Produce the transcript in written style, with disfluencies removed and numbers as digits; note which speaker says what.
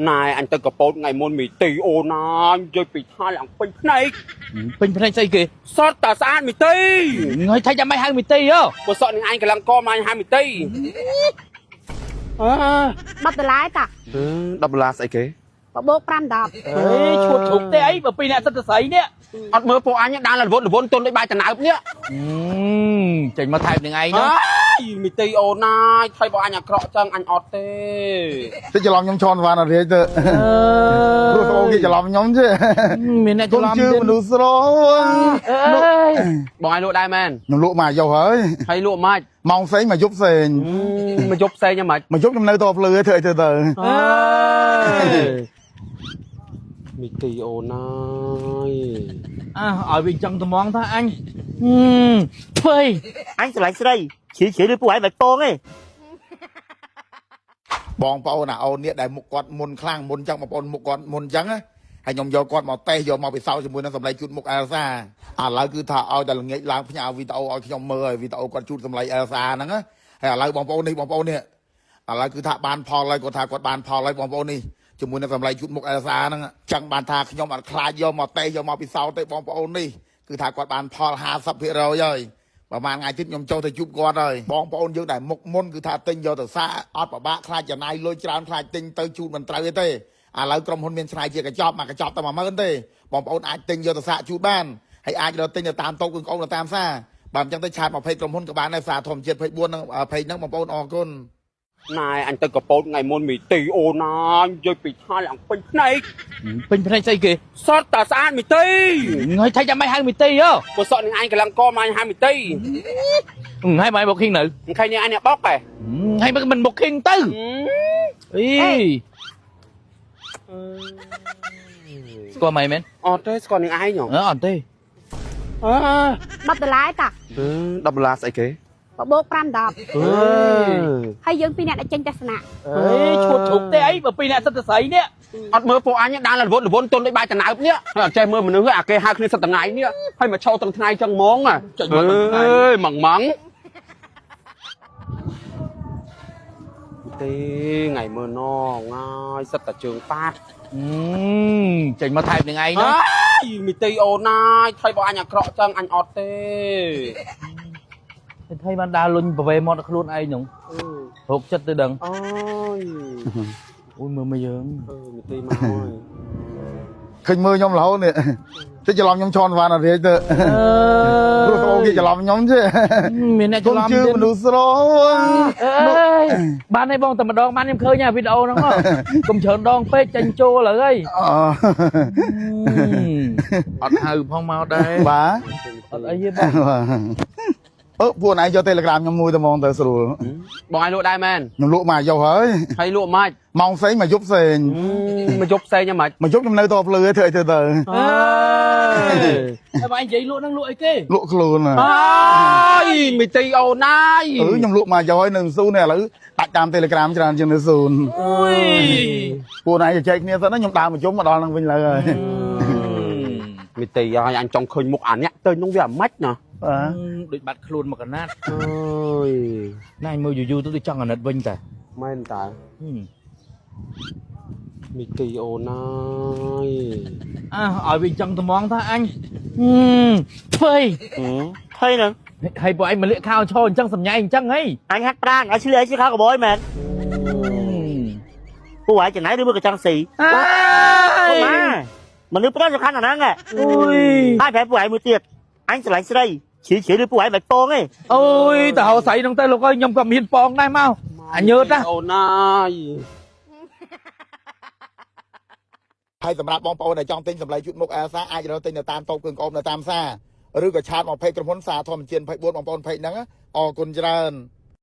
Speaker 1: นายอันตะกระโปงไงมนมีตีโอนายยปีท่าหลังเป็นไง
Speaker 2: เป็นไงใส่กี่
Speaker 1: ซอสตาซานมีตี
Speaker 2: เงยไทยจะไม่ให้มีตีเหรอ
Speaker 1: ก็ซอสนึงอันกำลังก้อมาให้มีตี
Speaker 3: 10 ដុល្លារតា
Speaker 1: $10ស្អីគេ
Speaker 3: បូក5 10
Speaker 2: ឈួតធុកទេអីបើពីអ្នកសិតស័យនេះ
Speaker 1: អត់មើលពួកអញដាល់រវល់ទុនដូចបាយតណើបនេះ
Speaker 2: ចេញមកថែបនឹងឯងណា
Speaker 1: មីទីអូនណាយថៃបងអញអាក្រក់ចឹងអញអត់ទេ
Speaker 4: ទៅច្រឡំខ្ញុំឈន់បានអត់ទេទៅព្រោះស្អូគេច្រឡំខ្ញុំទេ
Speaker 2: មានអ្នកច្រឡំ
Speaker 4: ជឿមនុស្សស្រ
Speaker 1: បងឯងលក់ដែរមែន
Speaker 4: ខ្ញុំលក់មកយក
Speaker 1: ហើយលក់មិន
Speaker 4: ម៉ោងផ្សេងមកយប់ផ្សេង
Speaker 1: មកយប់ផ្សេងយ៉ាងម៉េច
Speaker 4: មកយប់ខ្ញុំនៅតភ្លឺធ្វើអីទៅ
Speaker 1: មីទីអូនណាយ
Speaker 2: ឲ្យវិញចង់ត្មងថាអញធ្វើ
Speaker 5: អញស្រឡាញ់ស្រីជ្រឿឬពួកឯងមិនពងទេ
Speaker 4: បងប្អូនអូននេះដែលមុខគាត់មុនខ្លាំងមុនចឹងបងប្អូនមុខគាត់មុនចឹងហើយខ្ញុំយកគាត់មកតេស្តយកមកពិសោធន៍ជាមួយនឹងសម្លេងជូតមុខអែលសាឥឡូវគឺថាឲ្យតែល្ងាចឡើងផ្ញើវីដេអូឲ្យខ្ញុំមើលហើយវីដេអូគាត់ជូតសម្លេងអែលសាហ្នឹងហើយឥឡូវបងប្អូននេះឥឡូវគឺថាបានផលហើយគាត់ថាគាត់បានផលហើយបងប្អូននេះជាមួយនឹងសម្លេងជូតមុខអែលសាហ្នឹងចឹងបានថាខ្ញុំអត់ខ្លាចយកមកតេស្តយកមកពិសោធន៍ទេបងប្អូននេះគឺថាគាត់បានផល 50% ហើយប្រហែលថ្ងៃទៀតខ្ញុំចូលទៅជួបគាត់ហើយបងប្អូនយើងដែលមុខមុនគឺថាទិញយកទៅសាអត់ពិបាកខ្លាចចំណាយលុយច្រើនខ្លាចទិញទៅជូតមិនត្រូវទេឥឡូវក្រុមហ៊ុនមានឆ្នៃជាកញ្ចប់មកកញ្ចប់តែ10000ទេបងប្អូនអាចទិញយកទៅសាជូតបានហើយអាចរកទិញទៅតាមតូបគឺបងប្អូនទៅតាមសាបាទអញ្ចឹងទៅឆាតមកពេកក្រុមហ៊ុនក៏បានដែរសាធម្មជាតិ24នឹងពេកហ្នឹងបងប្អូនអរគុណ
Speaker 1: นายอันตะกระโปงไงมนมีตีโอนายยปีท่าหลังเป็นไง
Speaker 2: ใส่กี่
Speaker 1: ซอสตาซานมีตี
Speaker 2: เงยไทยจะไม่ให้มีตีเหรอ
Speaker 1: ก็ซอสนึงอันกำลังก้อมาให้มีตี
Speaker 2: ให้ไหมบอกคิงหนึ่ง
Speaker 1: ใครเนี่ยอันเนี้ยบอกไป
Speaker 2: ให้มันบอกคิงตื้อสกอร์ไหมเมน
Speaker 1: อ๋อเต้สกอร์นึงอันเหรอ
Speaker 2: อ่อนเต้
Speaker 3: 10 ដុល្លារតា
Speaker 1: $10ស្អីគេ
Speaker 3: បូក5 10ហើយយើងពីរអ្នកដែលចេញទស្សនៈ
Speaker 2: ឈួតធុកទេអីបើពីអ្នកសិតស័យនេះ
Speaker 1: អត់មើលពួកអញដាល់រវល់ទុនដូចបាយតណើបនេះហើយអត់ចេះមើលមនុស្សអាគេហៅគ្នាសិតថ្ងៃនេះហើយមកឈោទាំងថ្ងៃចឹងហ្មងម៉ងទេថ្ងៃមើលណងាយសិតតែជើងប៉ាត់
Speaker 2: ចេញមកថែបនឹងឯងណា
Speaker 1: មីទីអូនណាយថៃបងអញអាក្រក់ចឹងអញអត់ទេ
Speaker 2: ថៃបានដើរលុញប្រវេមកខ្លួនឯងហ្នឹងរកចិត្តទៅដឹងអូយមើលមកយើង
Speaker 1: មីទីមកហើយ
Speaker 4: ឃើញមើលខ្ញុំរហូតនេះទៅច្រឡំខ្ញុំឈន់បានអត់ទេទៅព្រោះស្អូគេច្រឡំខ្ញុំទេ
Speaker 2: មានអ្នកច្រឡំ
Speaker 4: ជឿមនុស្សស្រ
Speaker 2: បានហើយបងតែម្ដងបានខ្ញុំឃើញវីដេអូហ្នឹងកុំច្រើនដងពេកចាញ់ចូលហើយអត់ហៅផងមកដែរ
Speaker 4: បាទ
Speaker 2: អត់អីទេបង
Speaker 4: ពួកណៃយក Telegram ខ្ញុំមួយតែហ្មងទៅស្រួល
Speaker 1: បងឯងលក់ដែរមែន
Speaker 4: ខ្ញុំលក់មកយក
Speaker 1: ហើយលក់មិន
Speaker 4: ម៉ោងផ្សេងមកយប់ផ្សេង
Speaker 1: មកយប់ផ្សេងយ៉ាងម៉េច
Speaker 4: មកយប់ខ្ញុំនៅតភ្លឺធ្វើអីទៅ
Speaker 2: ហើយបងឯងនិយាយលក់ហ្នឹងលក់អីគេ
Speaker 4: លក់ខ្លួន
Speaker 1: មីទីអូនណាយ
Speaker 4: ខ្ញុំលក់មកយកហើយនៅស៊ូនេះឥឡូវដាច់តាម Telegram ច្រើនជាងនៅស៊ូពួកណៃចែកគ្នាទៅខ្ញុំដើរមកជុំមកដល់នឹងវិញឡើយហើយ
Speaker 1: មីទីហើយអញចង់ឃើញមុខអានេះទៅនោះវាអាម៉េចណា
Speaker 2: ដូចបាត់ខ្លួនមកកណាត់អើយណែមើលយូរទៅដូចចង់អាណិតវិញតែ
Speaker 1: មែនតើមីទីអូនណាយ
Speaker 2: ឲ្យវិញចង់ត្មងថាអញធ្វើ
Speaker 5: ហ្នឹង
Speaker 2: ហើយពួកឯងមកលាកខោឈរអញ្ចឹងសម្ញែអញ្ចឹងហី
Speaker 5: អញហាក់ប្រាងឲ្យឆ្លៀតឲ្យខោកបយមែនពួកឯងចំណាយឬមើលកញ្ចង់ស៊ីមនុស្សប្រុសសំខាន់អាហ្នឹង
Speaker 2: អូយ
Speaker 5: ហើយប្រែពួកឯងមួយទៀតអញស្រឡាញ់ស្រីជ្រឿឬពួកឯងមិនពងទេ
Speaker 2: អូយតើហៅស្រីហ្នឹងទៅលោកអើយខ្ញុំក៏មានពងដែរមកអញញើតណា
Speaker 1: អូនណាយ
Speaker 4: ហើយសម្រាប់បងប្អូនដែលចង់ទិញសម្លេងជូតមុខអែលសាអាចរកទិញនៅតាមតូបគ្រឿងក្អមនៅតាមសាឬក៏ឆាតមកពេកក្រុមហ៊ុនសាធម្មជាតិ24បងប្អូនពេកហ្នឹងអរគុណច្រើន